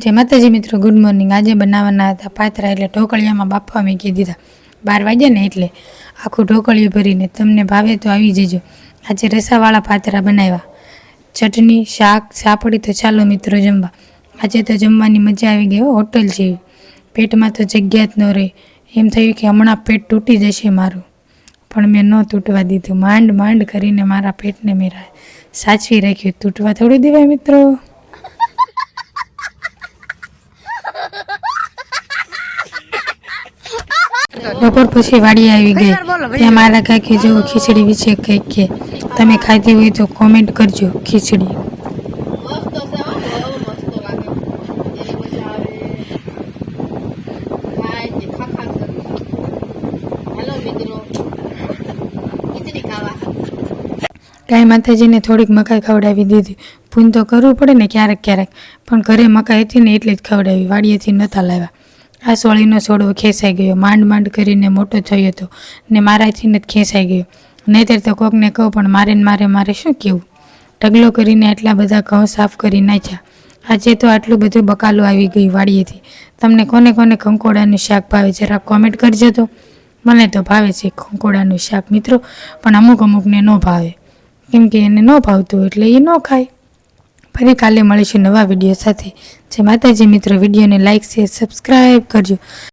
जय माताजी मित्रों, गुड मॉर्निंग। आज बनाववाना हता पातरा એટલે ઢોકળિયામાં બાફવા મૂકી દીધા। 12 વાગ્યા ને એટલે આખું ઢોકળિયું ભરીને તમને ભાવે તો આવી જજો। આજે રસાવાળા પાતરા બનાવ્યા, ચટણી, શાક, સાપડી। તો ચાલો મિત્રો જમવા। આજે તો જમવાની મજા આવી ગઈ, હોટલ જેવી। પેટમાં તો જગ્યા જ ન રહી, એમ થયું કે હમણાં પેટ તૂટી જશે મારું, પણ મેં ન તૂટવા દીધું। માંડ માંડ કરીને મારા પેટને મેં સાચવી રાખ્યું, તૂટવા થોડું દેવાય મિત્રો। બપોર પછી વાડી આવી ગઈ, ત્યાં મારા કાકી જેવો ખીચડી વિશે કંઈક કે તમે ખાધી હોય તો કોમેન્ટ કરજો। ખીચડી ગાય માતાજીને થોડીક મકાઈ ખવડાવી દીધી। પૂન તો કરવું પડે ને ક્યારેક ક્યારેક, પણ ઘરે મકાઈ હતી ને એટલે જ ખવડાવી, વાડીએથી નહોતા લાવ્યા। આ સોળીનો છોડવો ખેંચાઈ ગયો, માંડ માંડ કરીને મોટો થયો હતો ને મારાથી જ ખેંચાઈ ગયો। નહીંતર તો કોકને કહું, પણ મારે શું કહેવું। ઢગલો કરીને આટલા બધા ઘઉં સાફ કરી નાખ્યા। આજે તો આટલું બધું બકાલું આવી ગયું વાડીએથી। તમને કોને કોને કંકોડાનું શાક ભાવે જરા કોમેન્ટ કરજો। તો મને તો ભાવે છે કંકોડાનું શાક મિત્રો, પણ અમુકને ન ભાવે, કેમ કે એને ન ભાવતું એટલે એ ન ખાય। ફરી કાલે મળીશું નવા વિડીયો સાથે। જય માતાજી મિત્રો, વિડીયોને લાઇક શેર સબસ્ક્રાઈબ કરજો।